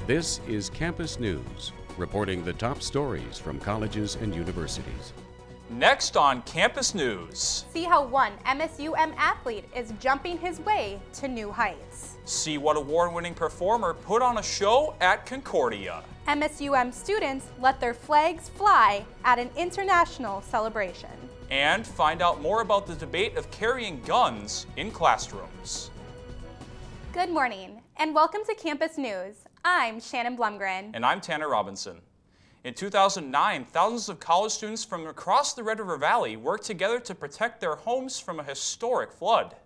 This is Campus News, reporting the top stories from colleges and universities. Next on Campus News. See how one MSUM athlete is jumping his way to new heights. See what award-winning performer put on a show at Concordia. MSUM students let their flags fly at an international celebration. And find out more about the debate of carrying guns in classrooms. Good morning, and welcome to Campus News. I'm Shannon Blumgren. And I'm Tanner Robinson. In 2009, thousands of college students from across the Red River Valley worked together to protect their homes from a historic flood.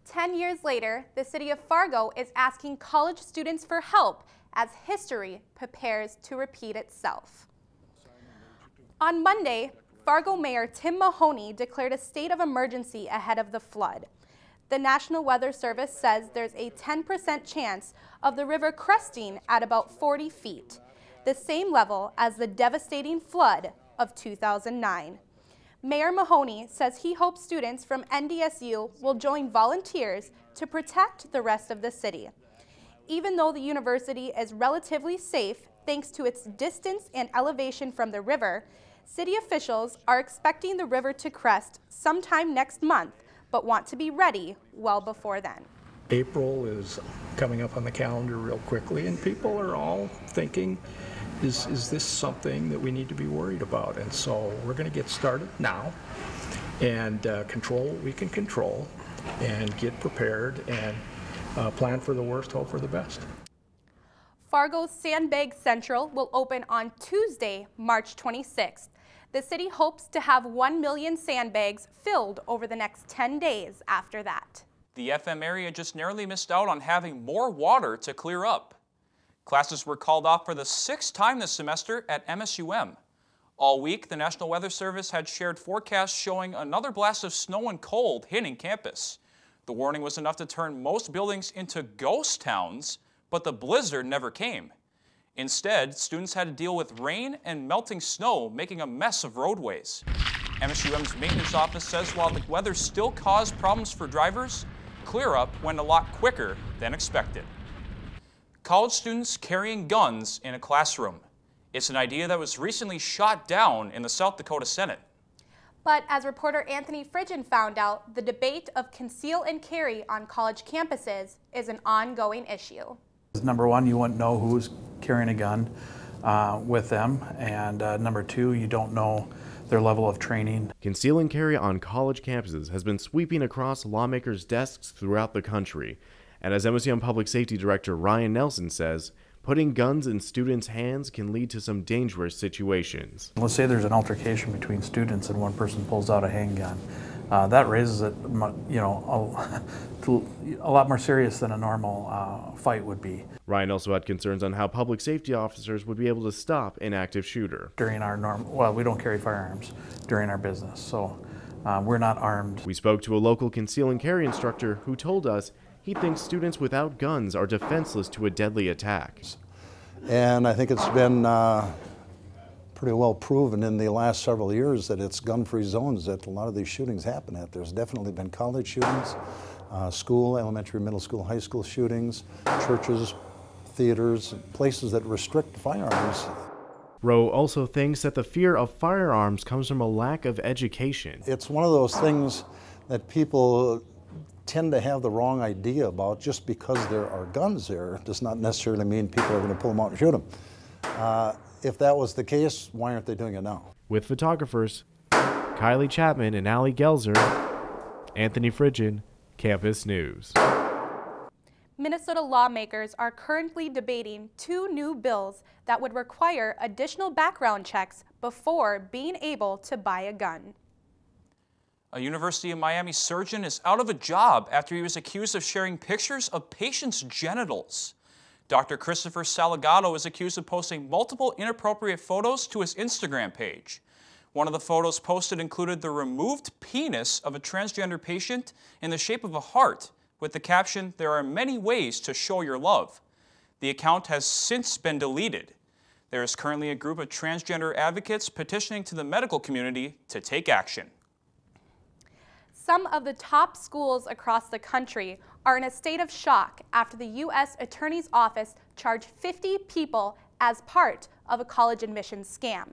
10 years later, the city of Fargo is asking college students for help as history prepares to repeat itself. On Monday, Fargo Mayor Tim Mahoney declared a state of emergency ahead of the flood. The National Weather Service says there's a 10% chance of the river cresting at about 40 feet. The same level as the devastating flood of 2009. Mayor Mahoney says he hopes students from NDSU will join volunteers to protect the rest of the city. Even though the university is relatively safe thanks to its distance and elevation from the river, city officials are expecting the river to crest sometime next month, but want to be ready well before then. April is coming up on the calendar real quickly, and people are all thinking, is this something that we need to be worried about? And so we're going to get started now and control what we can control and get prepared and plan for the worst, hope for the best. Fargo's Sandbag Central will open on Tuesday, March 26th. The city hopes to have 1 million sandbags filled over the next 10 days after that. The FM area just narrowly missed out on having more water to clear up. Classes were called off for the 6th time this semester at MSUM. All week, the National Weather Service had shared forecasts showing another blast of snow and cold hitting campus. The warning was enough to turn most buildings into ghost towns, but the blizzard never came. Instead, students had to deal with rain and melting snow, making a mess of roadways. MSUM's maintenance office says while the weather still caused problems for drivers, clear-up went a lot quicker than expected. College students carrying guns in a classroom. It's an idea that was recently shot down in the South Dakota Senate. But as reporter Anthony Fridgen found out, the debate of conceal and carry on college campuses is an ongoing issue. Number one, you wouldn't know who's carrying a gun with them, and number two, you don't know their level of training. Conceal and carry on college campuses has been sweeping across lawmakers' desks throughout the country. And as MSUM Public Safety Director Ryan Nelson says, putting guns in students' hands can lead to some dangerous situations. Let's say there's an altercation between students and one person pulls out a handgun. That raises it, a lot more serious than a normal fight would be. Ryan also had concerns on how public safety officers would be able to stop an active shooter. During our we don't carry firearms during our business, so we're not armed. We spoke to a local conceal and carry instructor who told us he thinks students without guns are defenseless to a deadly attack. And I think it's been pretty well proven in the last several years that it's gun-free zones that a lot of these shootings happen at. There's definitely been college shootings, school, elementary, middle school, high school shootings, churches, theaters, places that restrict firearms. Rowe also thinks that the fear of firearms comes from a lack of education. It's one of those things that people tend to have the wrong idea about. Just because there are guns there does not necessarily mean people are going to pull them out and shoot them. If that was the case, why aren't they doing it now? With photographers Kylie Chapman and Allie Gelzer, Anthony Fridgen, Campus News. Minnesota lawmakers are currently debating 2 new bills that would require additional background checks before being able to buy a gun. A University of Miami surgeon is out of a job after he was accused of sharing pictures of patients' genitals. Dr. Christopher Salgado is accused of posting multiple inappropriate photos to his Instagram page. One of the photos posted included the removed penis of a transgender patient in the shape of a heart, with the caption, "There are many ways to show your love." The account has since been deleted. There is currently a group of transgender advocates petitioning to the medical community to take action. Some of the top schools across the country are in a state of shock after the U.S. Attorney's Office charge 50 people as part of a college admissions scam.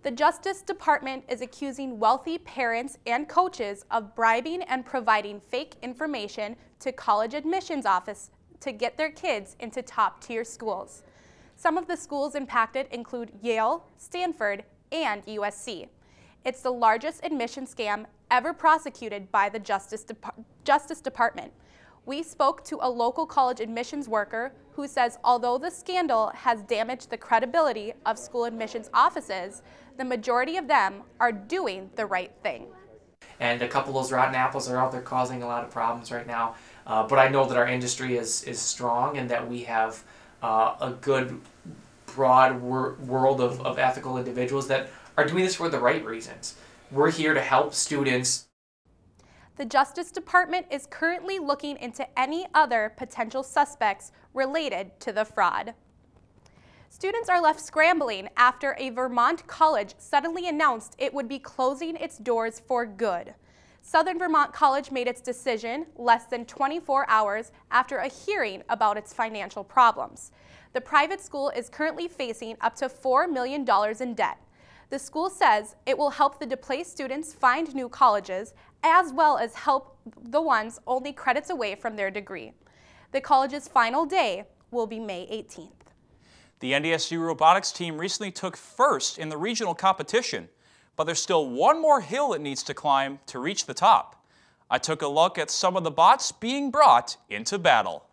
The Justice Department is accusing wealthy parents and coaches of bribing and providing fake information to college admissions office to get their kids into top-tier schools. Some of the schools impacted include Yale, Stanford, and USC. It's the largest admission scam ever prosecuted by the Justice Department. We spoke to a local college admissions worker who says although the scandal has damaged the credibility of school admissions offices, the majority of them are doing the right thing. And a couple of those rotten apples are out there causing a lot of problems right now. But I know that our industry is strong and that we have a good, broad world of ethical individuals that are doing this for the right reasons. We're here to help students. The Justice Department is currently looking into any other potential suspects related to the fraud. Students are left scrambling after a Vermont college suddenly announced it would be closing its doors for good. Southern Vermont College made its decision less than 24 hours after a hearing about its financial problems. The private school is currently facing up to $4 million in debt. The school says it will help the displaced students find new colleges, as well as help the ones only credits away from their degree. The college's final day will be May 18th. The NDSU robotics team recently took first in the regional competition, but there's still one more hill it needs to climb to reach the top. I took a look at some of the bots being brought into battle.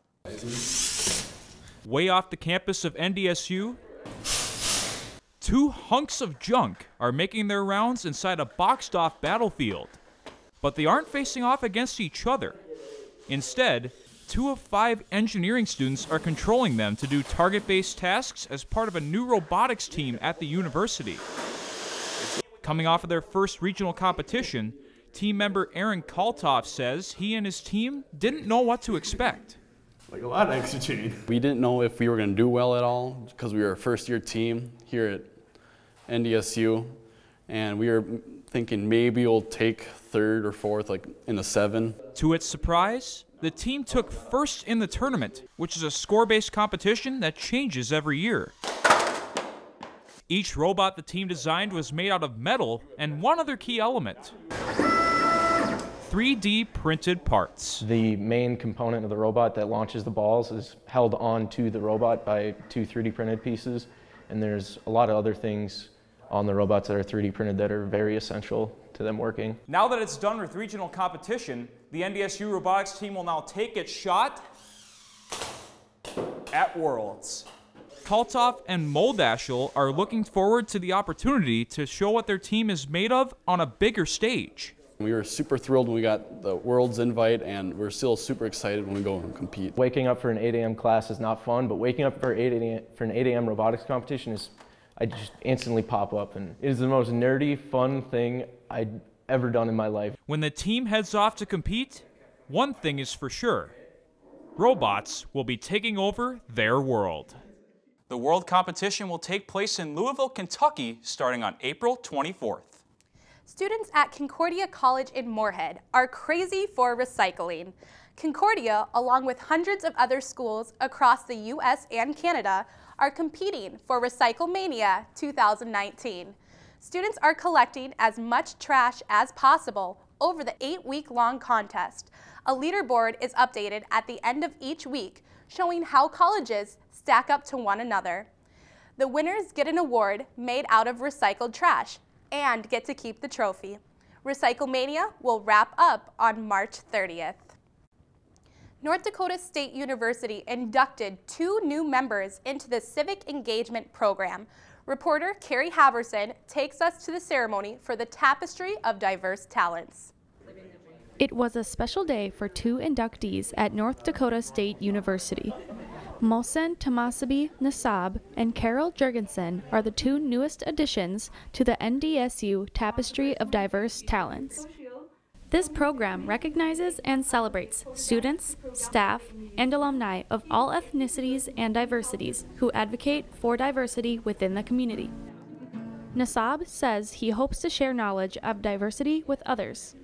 Way off the campus of NDSU, two hunks of junk are making their rounds inside a boxed-off battlefield. But they aren't facing off against each other. Instead, 2 of 5 engineering students are controlling them to do target-based tasks as part of a new robotics team at the university. Coming off of their first regional competition, team member Aaron Kaltoff says he and his team didn't know what to expect. Like a lot of extra change. We didn't know if we were going to do well at all because we were a first-year team here at NDSU, and we were thinking maybe we'll take 3rd or 4th, like in the 7. To its surprise, the team took first in the tournament, which is a score-based competition that changes every year. Each robot the team designed was made out of metal and one other key element: 3D printed parts. The main component of the robot that launches the balls is held onto the robot by 2 3D printed pieces, and there's a lot of other things on the robots that are 3D printed that are very essential to them working. Now that it's done with regional competition, the NDSU robotics team will now take its shot at Worlds. Kaltoff and Moldashel are looking forward to the opportunity to show what their team is made of on a bigger stage. We were super thrilled when we got the Worlds invite, and we're still super excited when we go and compete. Waking up for an 8 a.m. class is not fun, but waking up for an 8 a.m. robotics competition is, I just instantly pop up, and it is the most nerdy, fun thing I'd ever done in my life. When the team heads off to compete, one thing is for sure: robots will be taking over their world. The world competition will take place in Louisville, Kentucky, starting on April 24th. Students at Concordia College in Moorhead are crazy for recycling. Concordia, along with hundreds of other schools across the U.S. and Canada, are competing for Recyclemania 2019. Students are collecting as much trash as possible over the 8-week-long contest. A leaderboard is updated at the end of each week, showing how colleges stack up to one another. The winners get an award made out of recycled trash and get to keep the trophy. Recyclemania will wrap up on March 30th. North Dakota State University inducted 2 new members into the Civic Engagement Program. Reporter Carrie Haverson takes us to the ceremony for the Tapestry of Diverse Talents. It was a special day for 2 inductees at North Dakota State University. Mohsen Tamasabi Nasab and Carol Jurgensen are the 2 newest additions to the NDSU Tapestry of Diverse Talents. This program recognizes and celebrates students, staff, and alumni of all ethnicities and diversities who advocate for diversity within the community. Nasab says he hopes to share knowledge of diversity with others.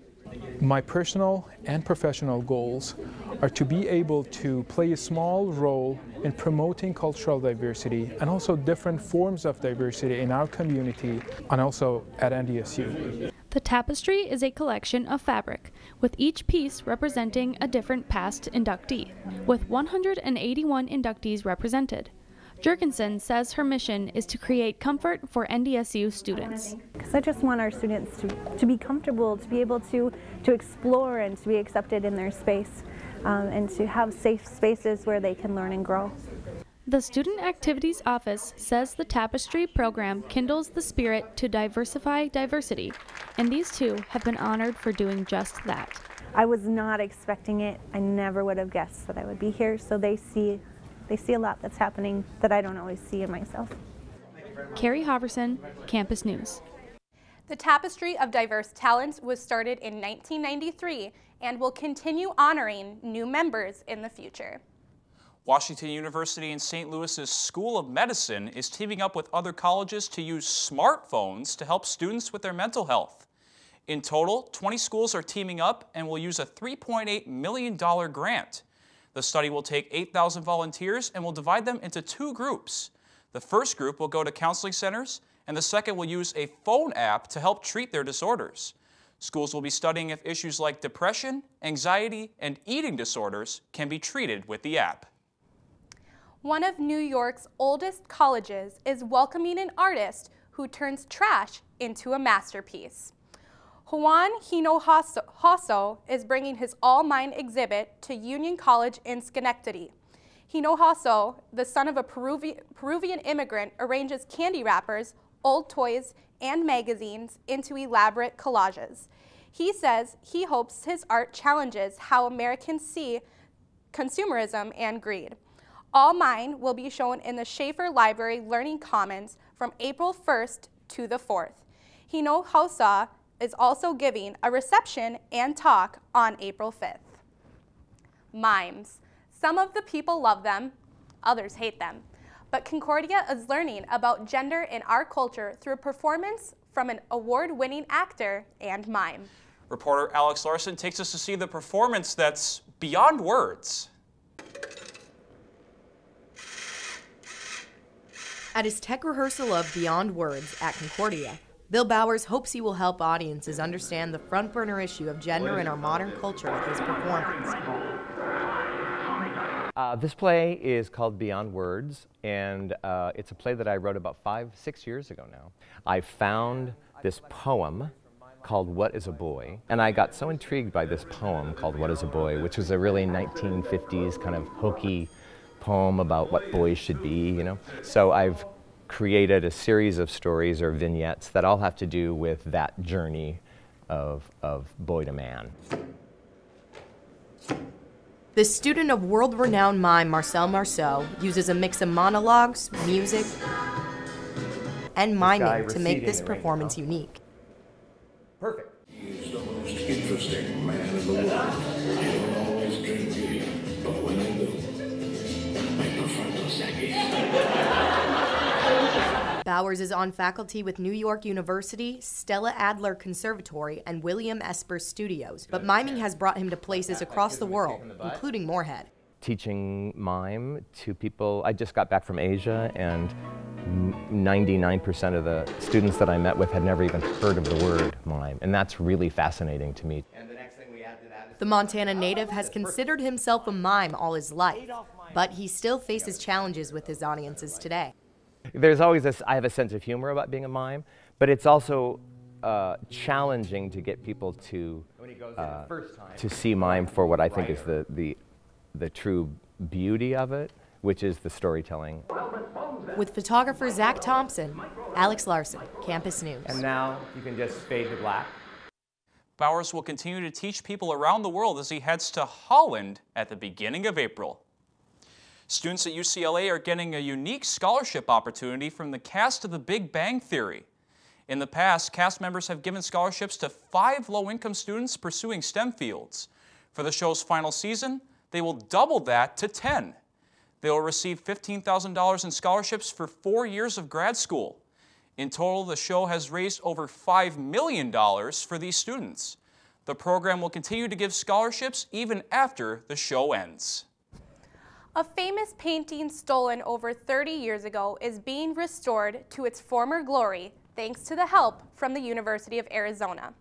My personal and professional goals are to be able to play a small role in promoting cultural diversity and also different forms of diversity in our community and also at NDSU. The tapestry is a collection of fabric, with each piece representing a different past inductee, with 181 inductees represented. Jurgensen says her mission is to create comfort for NDSU students. Because I just want our students to be comfortable, to be able to explore and to be accepted in their space, and to have safe spaces where they can learn and grow. The Student Activities Office says the tapestry program kindles the spirit to diversify diversity, and these two have been honored for doing just that. I was not expecting it. I never would have guessed that I would be here, so they see a lot that's happening that I don't always see in myself. Carrie Hoverson, Campus News. The Tapestry of Diverse Talents was started in 1993 and will continue honoring new members in the future. Washington University in St. Louis's School of Medicine is teaming up with other colleges to use smartphones to help students with their mental health. In total, 20 schools are teaming up and will use a $3.8 million grant. The study will take 8,000 volunteers and will divide them into two groups. The first group will go to counseling centers, and the second will use a phone app to help treat their disorders. Schools will be studying if issues like depression, anxiety, and eating disorders can be treated with the app. One of New York's oldest colleges is welcoming an artist who turns trash into a masterpiece. Juan Hinojosa is bringing his All Mine exhibit to Union College in Schenectady. Hinojosa, the son of a Peruvian immigrant, arranges candy wrappers, old toys, and magazines into elaborate collages. He says he hopes his art challenges how Americans see consumerism and greed. All Mine will be shown in the Schaefer Library Learning Commons from April 1st to the 4th. Hinojosa is also giving a reception and talk on April 5th. Mimes. Some of the people love them, others hate them. But Concordia is learning about gender in our culture through a performance from an award-winning actor and mime. Reporter Alex Larson takes us to see the performance that's beyond words. At his tech rehearsal of Beyond Words at Concordia, Bill Bowers hopes he will help audiences understand the front-burner issue of gender in our modern culture with his performance. This play is called Beyond Words, and it's a play that I wrote about 5-6 years ago now. I found this poem called What is a Boy, and I got so intrigued by this poem called What is a Boy, which was a really 1950s kind of hokey poem about what boys should be, you know. So I've created a series of stories or vignettes that all have to do with that journey of boy to man. The student of world-renowned mime Marcel Marceau uses a mix of monologues, music, and miming to make this performance unique. Perfect. He's the most interesting man in the world. I don't always drink beer, but when I do, I prefer Dos Equis. Bowers is on faculty with New York University, Stella Adler Conservatory, and William Esper Studios, but miming has brought him to places across the world, including Moorhead. Teaching mime to people, I just got back from Asia, and 99% of the students that I met with had never even heard of the word mime, and that's really fascinating to me. The Montana native has considered himself a mime all his life, but he still faces challenges with his audiences today. There's always this, I have a sense of humor about being a mime, but it's also challenging to get people to see mime for what I think is the true beauty of it, which is the storytelling. With photographer Zach Thompson, Alex Larson, Campus News. And now you can just fade to black. Bowers will continue to teach people around the world as he heads to Holland at the beginning of April. Students at UCLA are getting a unique scholarship opportunity from the cast of The Big Bang Theory. In the past, cast members have given scholarships to 5 low-income students pursuing STEM fields. For the show's final season, they will double that to 10. They will receive $15,000 in scholarships for 4 years of grad school. In total, the show has raised over $5 million for these students. The program will continue to give scholarships even after the show ends. A famous painting stolen over 30 years ago is being restored to its former glory thanks to the help from the University of Arizona.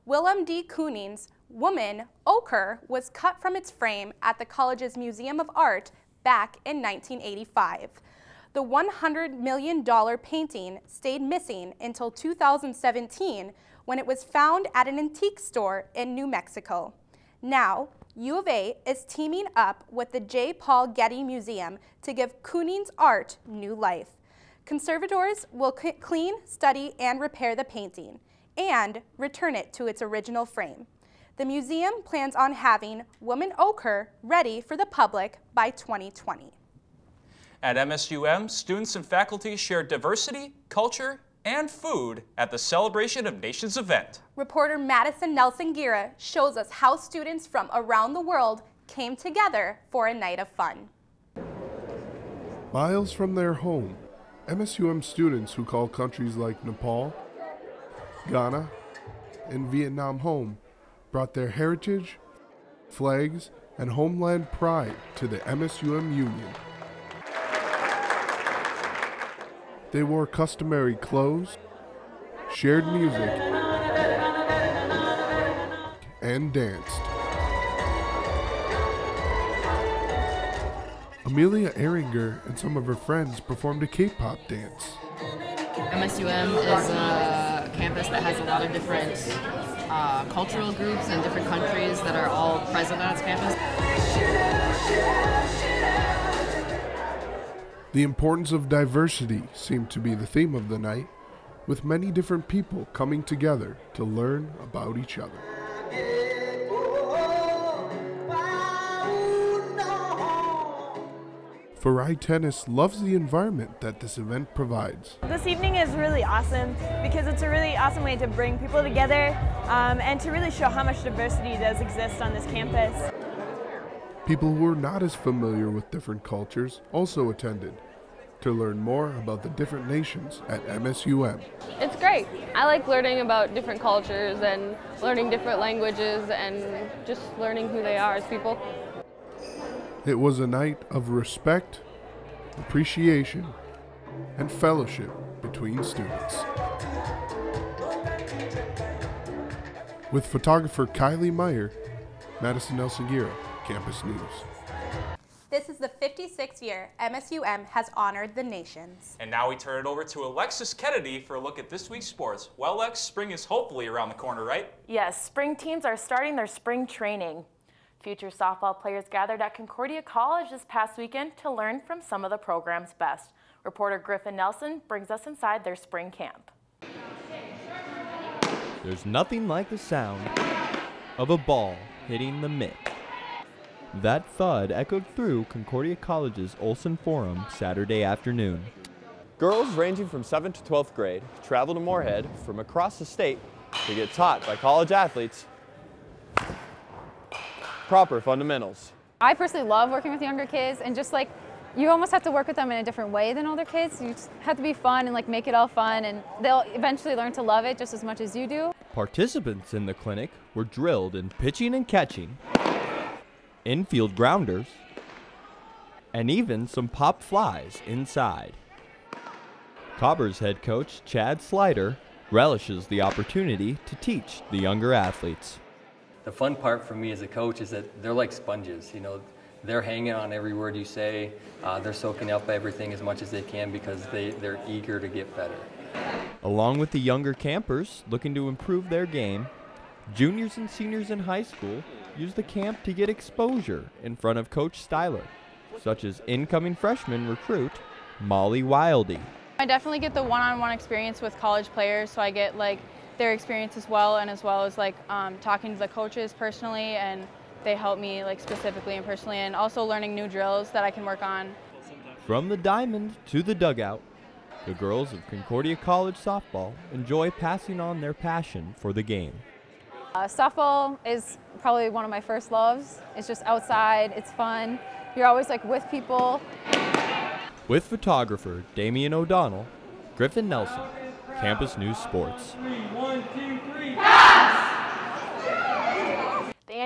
Willem D. Kooning's Woman Ochre was cut from its frame at the college's Museum of Art back in 1985. The $100 million painting stayed missing until 2017 when it was found at an antique store in New Mexico. Now, U of A is teaming up with the J. Paul Getty Museum to give Kooning's art new life. Conservators will clean, study, and repair the painting and return it to its original frame. The museum plans on having Woman Ochre ready for the public by 2020. At MSUM, students and faculty shared diversity, culture, and food at the Celebration of Nations event. Reporter Madison Nelson-Gira shows us how students from around the world came together for a night of fun. Miles from their home, MSUM students who call countries like Nepal, Ghana, and Vietnam home brought their heritage, flags, and homeland pride to the MSUM Union. They wore customary clothes, shared music, and danced. Amelia Ehringer and some of her friends performed a K-pop dance. MSUM is a campus that has a lot of different cultural groups in different countries that are all present on its campus. The importance of diversity seemed to be the theme of the night, with many different people coming together to learn about each other. Farai Tennis loves the environment that this event provides. This evening is really awesome because it's a really awesome way to bring people together and to really show how much diversity does exist on this campus. People who were not as familiar with different cultures also attended to learn more about the different nations at MSUM. It's great. I like learning about different cultures and learning different languages and just learning who they are as people. It was a night of respect, appreciation, and fellowship between students. With photographer Kylie Meyer, Madison Nelson-Gira, Campus News. This is the 56th year MSUM has honored the nations. And now we turn it over to Alexis Kennedy for a look at this week's sports. Well, Lex, spring is hopefully around the corner, right? Yes, spring teams are starting their spring training. Future softball players gathered at Concordia College this past weekend to learn from some of the program's best. Reporter Griffin Nelson brings us inside their spring camp. There's nothing like the sound of a ball hitting the mitt. That thud echoed through Concordia College's Olson Forum Saturday afternoon. Girls ranging from 7th to 12th grade travel to Moorhead from across the state to get taught by college athletes proper fundamentals. I personally love working with younger kids, and just like you almost have to work with them in a different way than older kids. You just have to be fun and like make it all fun, and they'll eventually learn to love it just as much as you do. Participants in the clinic were drilled in pitching and catching, infield grounders, and even some pop flies inside. Cobber's head coach, Chad Slider, relishes the opportunity to teach the younger athletes. The fun part for me as a coach is that they're like sponges. You know, they're hanging on every word you say. They're soaking up everything as much as they can because they're eager to get better. Along with the younger campers looking to improve their game, juniors and seniors in high school use the camp to get exposure in front of Coach Styler, such as incoming freshman recruit Molly Wildy. I definitely get the one-on-one experience with college players, so I get like their experience as well as like talking to the coaches personally, and they help me like specifically and personally, and also learning new drills that I can work on. From the diamond to the dugout, the girls of Concordia College softball enjoy passing on their passion for the game. Softball is probably one of my first loves. It's just outside, it's fun. You're always like with people. With photographer Damian O'Donnell, Griffin Nelson, Campus News Sports. 1, 2, 3, pass!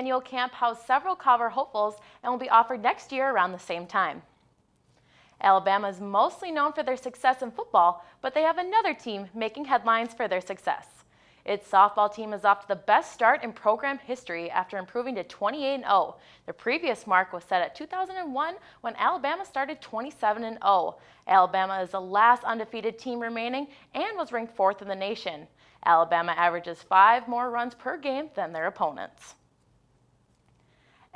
annual camp housed several Carver hopefuls and will be offered next year around the same time. Alabama is mostly known for their success in football, but they have another team making headlines for their success. Its softball team is off to the best start in program history after improving to 28-0. The previous mark was set at 2001 when Alabama started 27-0. Alabama is the last undefeated team remaining and was ranked 4th in the nation. Alabama averages 5 more runs per game than their opponents.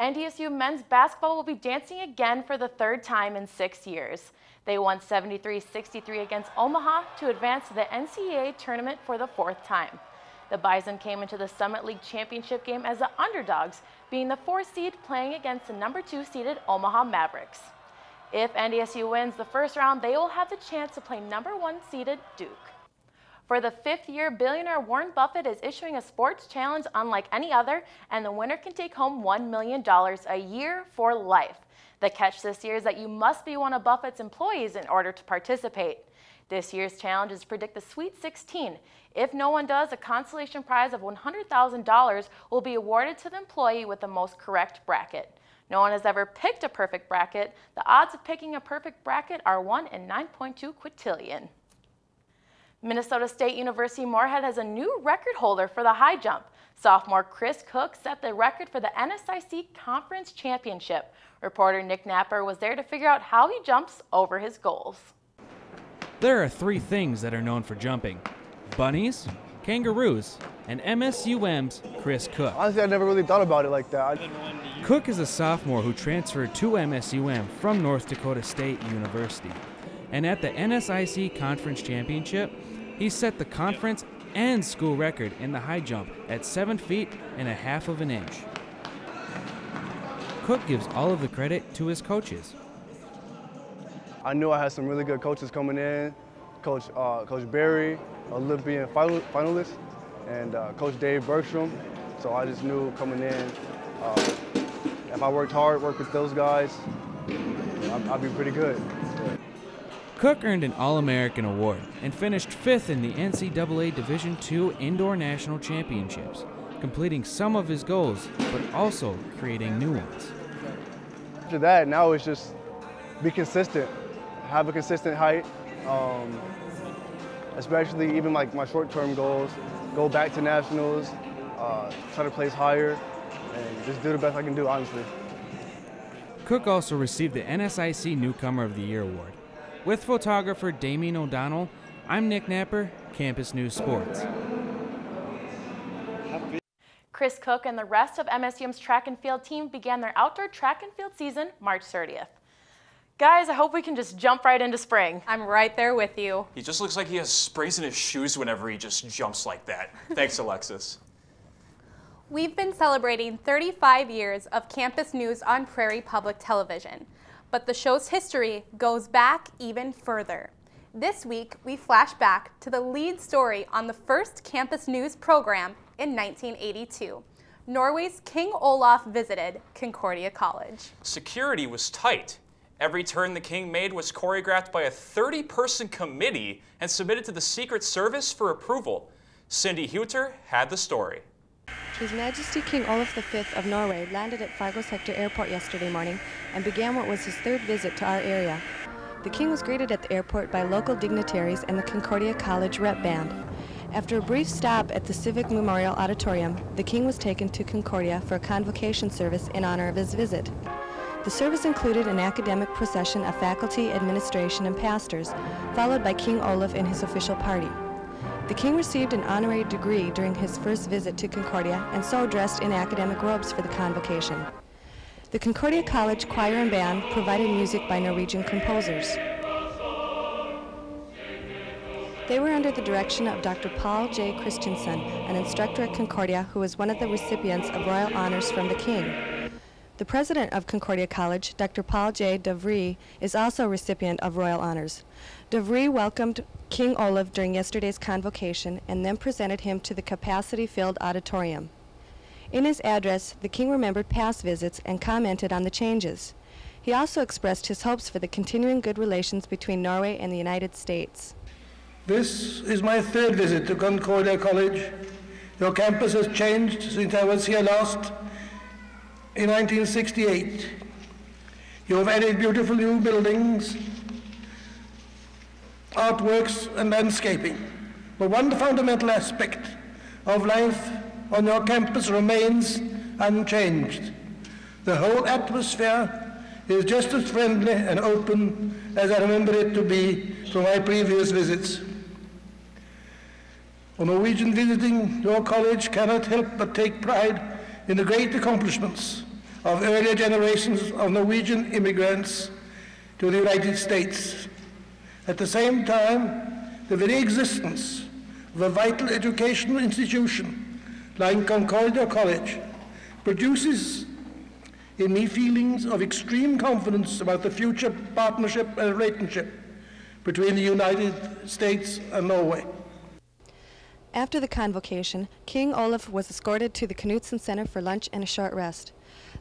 NDSU men's basketball will be dancing again for the 3rd time in 6 years. They won 73-63 against Omaha to advance to the NCAA tournament for the 4th time. The Bison came into the Summit League championship game as the underdogs, being the 4th seed playing against the number 2 seeded Omaha Mavericks. If NDSU wins the first round, they will have the chance to play number 1 seeded Duke. For the 5th year, billionaire Warren Buffett is issuing a sports challenge unlike any other, and the winner can take home $1 million a year for life. The catch this year is that you must be one of Buffett's employees in order to participate. This year's challenge is to predict the Sweet 16. If no one does, a consolation prize of $100,000 will be awarded to the employee with the most correct bracket. No one has ever picked a perfect bracket. The odds of picking a perfect bracket are 1 in 9.2 quintillion. Minnesota State University Moorhead has a new record holder for the high jump. Sophomore Chris Cook set the record for the NSIC Conference Championship. Reporter Nick Napper was there to figure out how he jumps over his goals. There are 3 things that are known for jumping: bunnies, kangaroos, and MSUM's Chris Cook. Honestly, I never really thought about it like that. Cook is a sophomore who transferred to MSUM from North Dakota State University. And at the NSIC Conference Championship, he set the conference and school record in the high jump at 7 feet and a half of an inch. Cook gives all of the credit to his coaches. I knew I had some really good coaches coming in. Coach Barry, Olympian finalist, and Coach Dave Bergstrom. So I just knew coming in, if I worked hard, worked with those guys, I'd be pretty good. Cook earned an All-American award and finished 5th in the NCAA Division II Indoor National Championships, completing some of his goals, but also creating new ones. After that, now it's just be consistent, have a consistent height, especially even like my short-term goals, go back to nationals, try to place higher, and just do the best I can do, honestly. Cook also received the NSIC Newcomer of the Year award. With photographer Damien O'Donnell, I'm Nick Napper, Campus News Sports. Chris Cook and the rest of MSUM's track and field team began their outdoor track and field season March 30th. Guys, I hope we can just jump right into spring. I'm right there with you. He just looks like he has sprays in his shoes whenever he just jumps like that. Thanks, Alexis. We've been celebrating 35 years of campus news on Prairie Public Television. But the show's history goes back even further. This week, we flash back to the lead story on the first campus news program in 1982. Norway's King Olaf visited Concordia College. Security was tight. Every turn the king made was choreographed by a 30-person committee and submitted to the Secret Service for approval. Cindy Huter had the story. His Majesty King Olaf V of Norway landed at Fargo Sector Airport yesterday morning and began what was his 3rd visit to our area. The king was greeted at the airport by local dignitaries and the Concordia College rep band. After a brief stop at the Civic Memorial Auditorium, the king was taken to Concordia for a convocation service in honor of his visit. The service included an academic procession of faculty, administration, and pastors, followed by King Olaf and his official party. The king received an honorary degree during his first visit to Concordia and so dressed in academic robes for the convocation. The Concordia College Choir and Band provided music by Norwegian composers. They were under the direction of Dr. Paul J. Christensen, an instructor at Concordia who was one of the recipients of royal honors from the king. The president of Concordia College, Dr. Paul J. DeVries, is also a recipient of royal honors. DeVries welcomed King Olaf during yesterday's convocation and then presented him to the capacity-filled auditorium. In his address, the king remembered past visits and commented on the changes. He also expressed his hopes for the continuing good relations between Norway and the United States. This is my 3rd visit to Concordia College. Your campus has changed since I was here last. in 1968. You have added beautiful new buildings, artworks, and landscaping. But one fundamental aspect of life on your campus remains unchanged. The whole atmosphere is just as friendly and open as I remember it to be from my previous visits. A Norwegian visiting your college cannot help but take pride in the great accomplishments of earlier generations of Norwegian immigrants to the United States. At the same time, the very existence of a vital educational institution like Concordia College produces in me feelings of extreme confidence about the future partnership and relationship between the United States and Norway. After the convocation, King Olaf was escorted to the Knutsen Center for lunch and a short rest.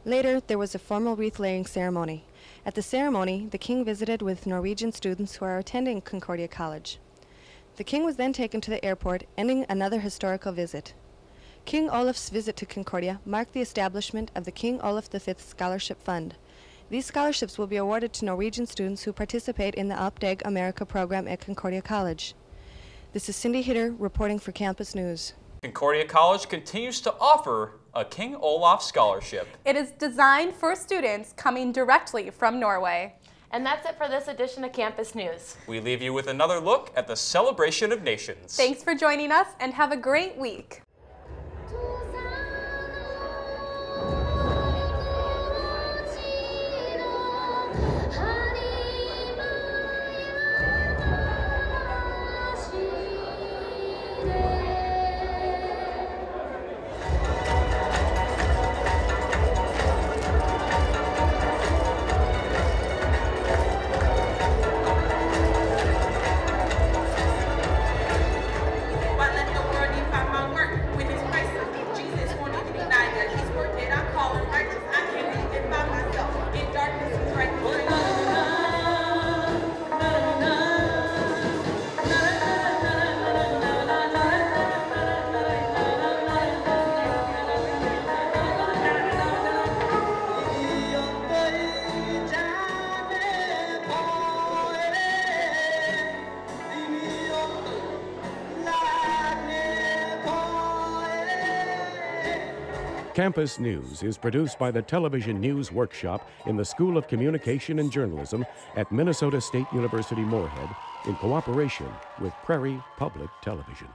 Later, there was a formal wreath-laying ceremony. At the ceremony, the King visited with Norwegian students who are attending Concordia College. The King was then taken to the airport, ending another historical visit. King Olaf's visit to Concordia marked the establishment of the King Olaf V Scholarship Fund. These scholarships will be awarded to Norwegian students who participate in the Oppdag America program at Concordia College. This is Cindy Hitter reporting for Campus News. Concordia College continues to offer a King Olaf Scholarship. It is designed for students coming directly from Norway. And that's it for this edition of Campus News. We leave you with another look at the celebration of nations. Thanks for joining us and have a great week. Campus News is produced by the Television News Workshop in the School of Communication and Journalism at Minnesota State University Moorhead in cooperation with Prairie Public Television.